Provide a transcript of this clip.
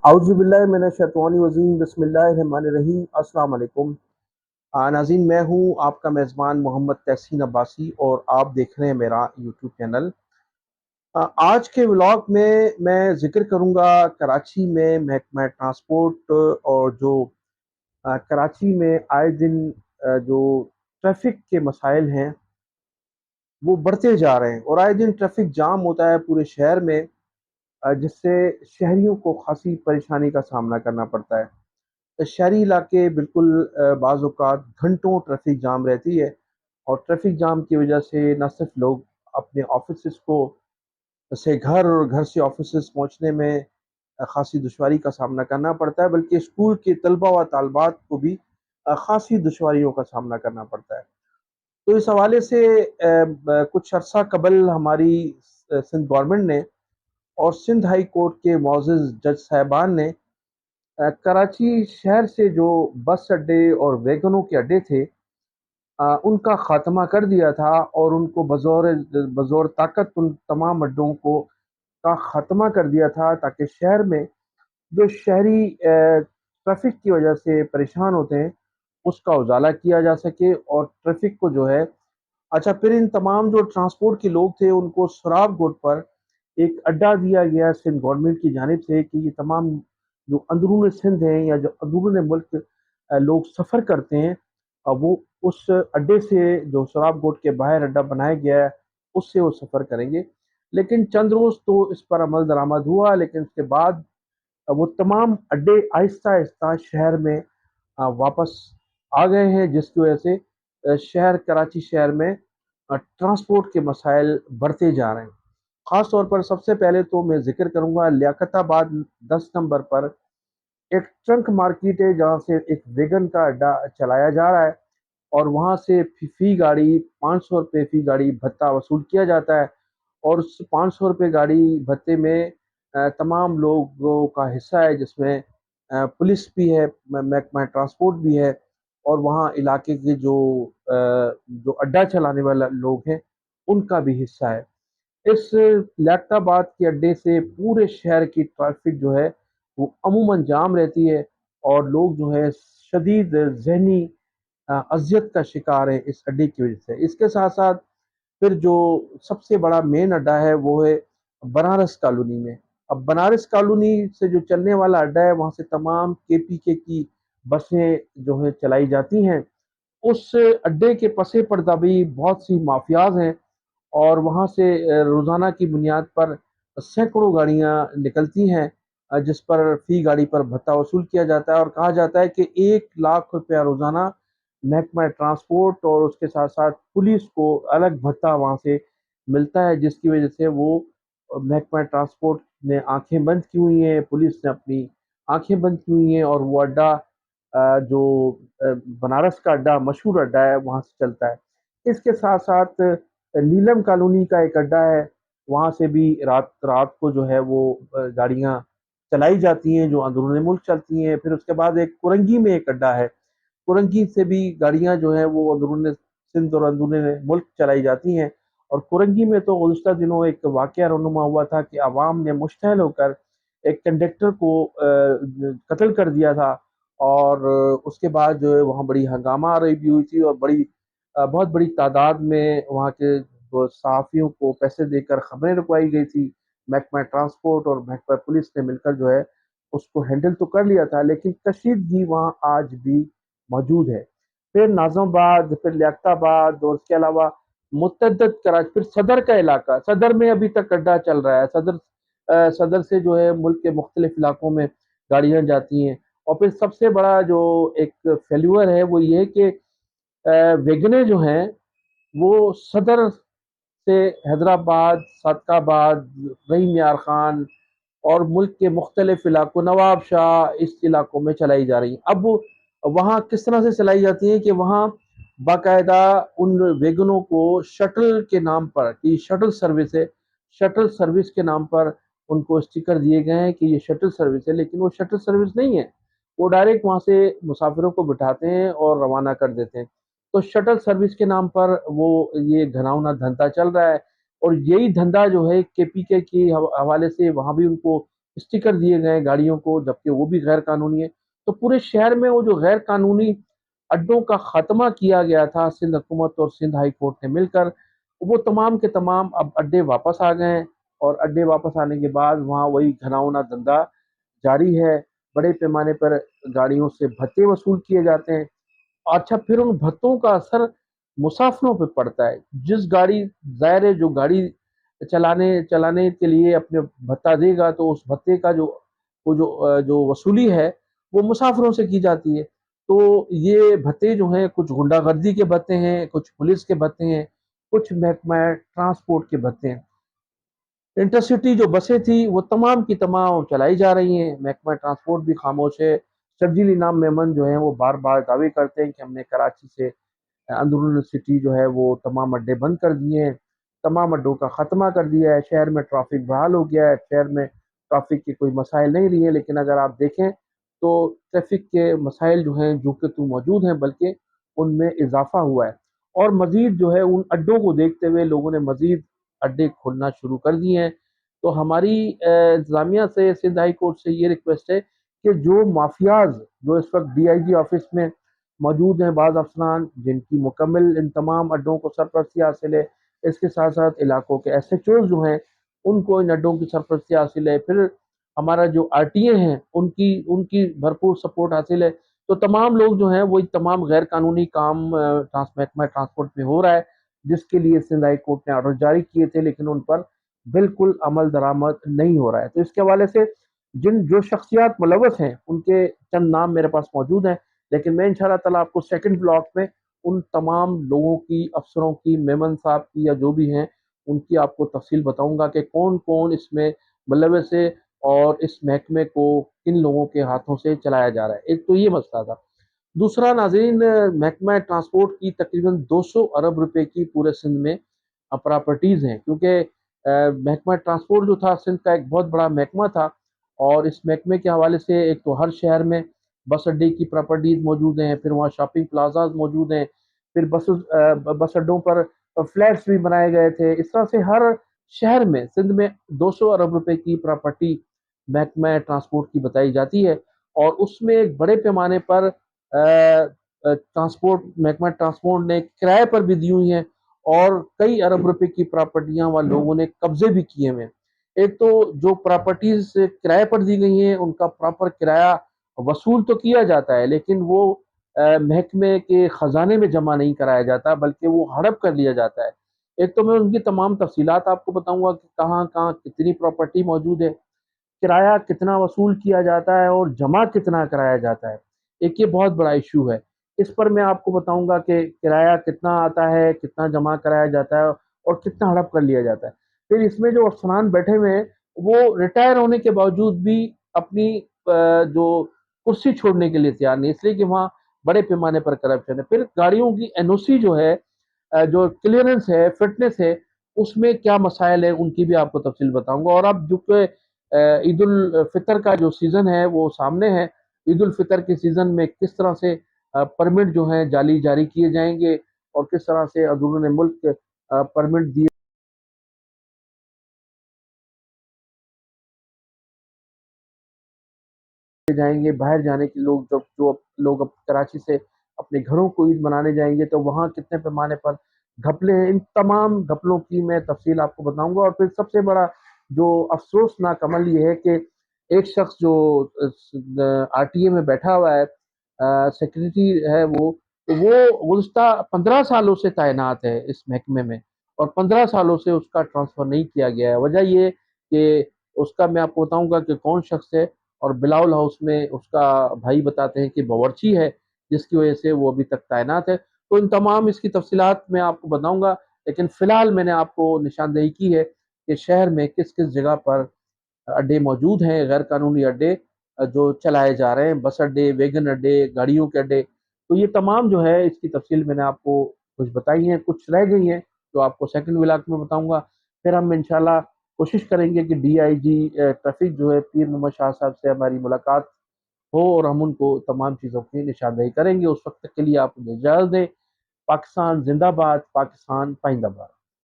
आउज़ुबिल्लाहि बिस्मिल्लाहिर्रहमानिर्रहीम। अस्सलाम वालेकुम। नाज़रीन, मैं हूँ आपका मेज़बान मोहम्मद तहसीन अब्बासी और आप देख रहे हैं मेरा यूट्यूब चैनल। आज के व्लॉग में मैं ज़िक्र करूँगा कराची में महकमा ट्रांसपोर्ट और जो कराची में आए दिन जो ट्रैफ़िक के मसाइल हैं वो बढ़ते जा रहे हैं और आए दिन ट्रैफ़िक जाम होता है पूरे शहर में, जिससे शहरियों को ख़ासी परेशानी का सामना करना पड़ता है। शहरी इलाके बिल्कुल बाज़ औक़ात घंटों ट्रैफ़िक जाम रहती है और ट्रैफ़िक जाम की वजह से न सिर्फ लोग अपने ऑफ़िसेज़ को से घर और घर से ऑफ़िसेज़ पहुँचने में ख़ासी दुश्वारी का सामना करना पड़ता है, बल्कि स्कूल के तलबा व तालिबात को भी ख़ासी दुश्वारियों का सामना करना पड़ता है। तो इस हवाले से कुछ अरसा कबल हमारी सिंध गवर्नमेंट ने और सिंध हाई कोर्ट के मुअज़्ज़ज़ जज साहिबान ने कराची शहर से जो बस अड्डे और वैगनों के अड्डे थे, उनका ख़ात्मा कर दिया था और उनको बज़ौर बज़ौर ताकत उन तमाम अड्डों को का ख़ात्मा कर दिया था, ताकि शहर में जो शहरी ट्रैफ़िक की वजह से परेशान होते हैं, उसका उज़ाला किया जा सके और ट्रैफ़िक को जो है अच्छा, फिर इन तमाम जो ट्रांसपोर्ट के लोग थे उनको सुराब गोड पर एक अड्डा दिया गया सिंध गवर्नमेंट की जानिब से कि ये तमाम जो अंदरून सिंध हैं या जो अंदरून मुल्क लोग सफ़र करते हैं, वो उस अड्डे से जो सुराब गोड के बाहर अड्डा बनाया गया है, उससे वो सफ़र करेंगे। लेकिन चंद रोज़ तो इस पर अमल दरामद हुआ, लेकिन उसके बाद वो तमाम अड्डे आहिस्ता-आहिस्ता शहर में वापस आ गए हैं, जिसकी वजह से शहर कराची शहर में ट्रांसपोर्ट के मसाइल बढ़ते जा रहे हैं। ख़ास तौर पर सबसे पहले तो मैं ज़िक्र करूँगा लियाकताबाद 10 नंबर पर एक ट्रंक मार्केट है, जहाँ से एक वैगन का अड्डा चलाया जा रहा है और वहाँ से फ़ी गाड़ी ₹500 फ़ी गाड़ी भत्ता वसूल किया जाता है और उस ₹500 गाड़ी भत्ते में तमाम लोगों का हिस्सा है, जिसमें पुलिस भी है, महकमा ट्रांसपोर्ट भी है और वहाँ इलाके के जो अड्डा चलाने वाला लोग हैं, उनका भी हिस्सा है। इस लियाकताबाद के अड्डे से पूरे शहर की ट्रैफ़िक जो है, वो अमूमन जाम रहती है और लोग जो है शदीद ज़हनी अज़ियत का शिकार है इस अड्डे की वजह से। इसके साथ-साथ फिर जो सबसे बड़ा मेन अड्डा है वो है बनारस कॉलोनी में। अब बनारस कॉलोनी से जो चलने वाला अड्डा है, वहाँ से तमाम केपीके की बसें जो हैं चलाई जाती हैं। उस अड्डे के पसे पर्दा भी बहुत सी माफियाज़ हैं और वहाँ से रोज़ाना की बुनियाद पर सैकड़ों गाड़ियाँ निकलती हैं, जिस पर फ़ी गाड़ी पर भत्ता वसूल किया जाता है और कहा जाता है कि 1 लाख रुपया रोज़ाना महकमा ट्रांसपोर्ट और उसके साथ-साथ पुलिस को अलग भत्ता वहाँ से मिलता है, जिसकी वजह से वो महकमा ट्रांसपोर्ट ने आँखें बंद की हुई हैं, पुलिस ने अपनी आँखें बंद की हुई हैं और वो अड्डा जो बनारस का अड्डा मशहूर अड्डा है, वहाँ से चलता है। इसके साथ-साथ नीलम कॉलोनी का एक अड्डा है, वहाँ से भी रात रात को जो है वो गाड़ियाँ चलाई जाती हैं, जो अंदरूनी मुल्क चलती हैं। फिर उसके बाद एक कुरंगी में एक अड्डा है, कुरंगी से भी गाड़ियाँ जो हैं वो अंदरूनी सिंध और अंदरूनी मुल्क चलाई जाती हैं और कुरंगी में तो गुज़िश्ता दिनों एक वाक़या रूनुमा हुआ था कि अवाम ने मुश्तइल होकर एक कंडक्टर को कत्ल कर दिया था और उसके बाद जो है वहाँ बड़ी हंगामा-आरी भी हुई थी और बहुत बड़ी तादाद में वहाँ के वो सहाफ़ियों को पैसे देकर खबरें रुकवाई गई थी। महकमा ट्रांसपोर्ट और महकमा पुलिस ने मिलकर जो है उसको हैंडल तो कर लिया था, लेकिन कशीदगी वहाँ आज भी मौजूद है। फिर नाज़िमाबाद, फिर लियाकताबाद और उसके अलावा मुतअद्दिद कराची, फिर सदर का इलाका, सदर में अभी तक अड्डा चल रहा है। सदर से जो है मुल्क के मुख्तलिफ इलाकों में गाड़ियाँ जाती हैं और फिर सबसे बड़ा जो एक फेल्योर है वो ये है कि वैगनें जो हैं वो सदर से हैदराबाद, सादकाबाद, रहीम यार खान और मुल्क के मुख्तलिफ इलाकों नवाबशाह इस इलाकों में चलाई जा रही हैं। अब वो वहाँ किस तरह से चलाई जाती हैं कि वहाँ बाकायदा उन वैगनों को शटल के नाम पर कि शटल सर्विस है, शटल सर्विस के नाम पर उनको स्टिकर दिए गए हैं कि ये शटल सर्विस है, लेकिन वो शटल सर्विस नहीं है। वो डायरेक्ट वहाँ से मुसाफिरों को बिठाते हैं और रवाना कर देते हैं। तो शटल सर्विस के नाम पर वो ये घिनौना धंधा चल रहा है और यही धंधा जो है केपीके के हवाले से वहाँ भी उनको स्टिकर दिए गए हैं गाड़ियों को, जबकि वो भी गैर कानूनी है। तो पूरे शहर में वो जो गैर कानूनी अड्डों का खात्मा किया गया था सिंध हुकूमत और सिंध हाई कोर्ट ने मिलकर, वो तमाम के तमाम अब अड्डे वापस आ गए हैं। और अड्डे वापस आने के बाद वहाँ वही घिनौना धंधा जारी है। बड़े पैमाने पर गाड़ियों से भत्ते वसूल किए जाते हैं। अच्छा, फिर उन भत्तों का असर मुसाफिरों पे पड़ता है। जिस गाड़ी, ज़ाहिर है जो गाड़ी चलाने चलाने के लिए अपने भत्ता देगा, तो उस भत्ते का जो वसूली है वो मुसाफिरों से की जाती है। तो ये भत्ते जो हैं, कुछ गुंडागर्दी के भत्ते हैं, कुछ पुलिस के भत्ते हैं, कुछ महकमा ट्रांसपोर्ट के भत्ते हैं। इंटरसिटी जो बसें थी वो तमाम की तमाम चलाई जा रही हैं, महकमा ट्रांसपोर्ट भी खामोश है। शर्जील इनाम मेमन जो हैं वो बार बार दावे करते हैं कि हमने कराची से अंदरून सिटी जो है वो तमाम अड्डे बंद कर दिए हैं, तमाम अड्डों का खात्मा कर दिया है, शहर में ट्रैफिक बहाल हो गया है, शहर में ट्रैफिक के कोई मसाइल नहीं रही हैं। लेकिन अगर आप देखें तो ट्रैफिक के मसाइल जो हैं जो कि तो मौजूद हैं, बल्कि उनमें इजाफा हुआ है। और मजीद जो है उन अड्डों को देखते हुए लोगों ने मजीद अड्डे खोलना शुरू कर दिए हैं। तो हमारी इंतजामिया से, सिंध हाई कोर्ट से ये रिक्वेस्ट है कि जो माफियाज जो इस वक्त DIG ऑफिस में मौजूद हैं, बाज़ अफसरान जिनकी मुकम्मल इन तमाम अड्डों को सरपरस्ती हासिल है, इसके साथ साथ इलाकों के SHOs जो हैं उनको इन अड्डों की सरपरस्ती हासिल है, फिर हमारा जो RTA हैं उनकी उनकी भरपूर सपोर्ट हासिल है। तो तमाम लोग जो हैं वो तमाम गैर कानूनी काम महकमा ट्रांसपोर्ट में हो रहा है, जिसके लिए सिंध हाई कोर्ट ने ऑर्डर जारी किए थे, लेकिन उन पर बिल्कुल अमल दरामद नहीं हो रहा है। तो इसके हवाले से जिन जो शख्सियात मुलव्वस हैं उनके चंद नाम मेरे पास मौजूद हैं, लेकिन मैं इंशाल्लाह ताला आपको सेकंड ब्लॉक में उन तमाम लोगों की, अफसरों की, मेमन साहब की या जो भी हैं, उनकी आपको तफसील बताऊंगा कि कौन कौन इसमें मुलव्वस है और इस महकमे को किन लोगों के हाथों से चलाया जा रहा है। एक तो ये मसला था। दूसरा नाज़रीन, महकमा ट्रांसपोर्ट की तकरीबन 200 अरब रुपए की पूरे सिंध में प्रॉपर्टीज़ हैं, क्योंकि महकमा ट्रांसपोर्ट जो था सिंध का एक बहुत बड़ा महकमा था। और इस महकमे के हवाले से एक तो हर शहर में बस अड्डे की प्रॉपर्टीज़ मौजूद हैं, फिर वहाँ शॉपिंग प्लाजाज मौजूद हैं, फिर बस अड्डों पर फ्लैट्स भी बनाए गए थे। इस तरह से हर शहर में सिंध में 200 अरब रुपए की प्रॉपर्टी महकमा ट्रांसपोर्ट की बताई जाती है। और उसमें एक बड़े पैमाने पर ट्रांसपोर्ट, महकमा ट्रांसपोर्ट ने किराए पर भी दी हुई हैं, और कई अरब रुपए की प्रॉपर्टियां वहाँ लोगों ने कब्जे भी किए हुए हैं। एक तो जो प्रॉपर्टीज किराए पर दी गई हैं उनका प्रॉपर किराया वसूल तो किया जाता है, लेकिन वो महकमे के खजाने में जमा नहीं कराया जाता, बल्कि वो हड़प कर लिया जाता है। एक तो मैं उनकी तमाम तफसीलात आपको बताऊंगा कि कहाँ कहाँ कितनी प्रॉपर्टी मौजूद है, किराया कितना वसूल किया जाता है और जमा कितना कराया जाता है। एक ये बहुत बड़ा इशू है। इस पर मैं आपको बताऊंगा कि किराया कितना आता है, कितना जमा कराया जाता है और कितना हड़प कर लिया जाता है। फिर इसमें जो अफसरान बैठे हुए हैं वो रिटायर होने के बावजूद भी अपनी जो कुर्सी छोड़ने के लिए तैयार नहीं, इसलिए कि वहाँ बड़े पैमाने पर करप्शन है। फिर गाड़ियों की NOC जो है, जो क्लियरेंस है, फिटनेस है, उसमें क्या मसाइल है उनकी भी आपको तफसील बताऊंगा। और अब जो ईद उल फितर का जो सीज़न है वो सामने है, ईद उल फितर के सीज़न में किस तरह से परमिट जो है जाली जारी किए जाएंगे और किस तरह से अंदरूनी मुल्क परमिट दिए जाएंगे। बाहर जाने के लोग, जब जो लोग अब कराची से अपने घरों को ईद मनाने जाएंगे तो वहाँ कितने पैमाने पर घपले हैं, इन तमाम घपलों की मैं तफसील आपको बताऊंगा। और फिर सबसे बड़ा जो अफसोसनाक अमल ये है कि एक शख्स जो RTA में बैठा हुआ है, सेक्रेटरी है वो गुज़श्ता 15 सालों से तैनात है इस महकमे में, और 15 सालों से उसका ट्रांसफ़र नहीं किया गया है। वजह ये कि उसका मैं आपको बताऊंगा कि कौन शख्स है। और बिलावल हाउस में उसका भाई बताते हैं कि बावर्ची है, जिसकी वजह से वो अभी तक तैनात है। तो इन तमाम इसकी तफसीलात मैं आपको बताऊंगा, लेकिन फ़िलहाल मैंने आपको निशानदेही की है कि शहर में किस किस जगह पर अड्डे मौजूद हैं, गैर कानूनी अड्डे जो चलाए जा रहे हैं, बस अड्डे, वैगन अड्डे, गाड़ियों के अड्डे। तो ये तमाम जो है इसकी तफसील मैंने आपको कुछ बताई है, कुछ रह गई हैं जो आपको सेकंड व्लॉग में बताऊंगा। फिर हम इंशाल्लाह कोशिश करेंगे कि DIG ट्रैफिक जो है पीर मोहम्मद शाह साहब से हमारी मुलाकात हो और हम उनको तमाम चीज़ों की निशानदेही करेंगे। उस वक्त के लिए आप मुझे इजाज़त दें। पाकिस्तान जिंदाबाद, पाकिस्तान पाइंदाबाद।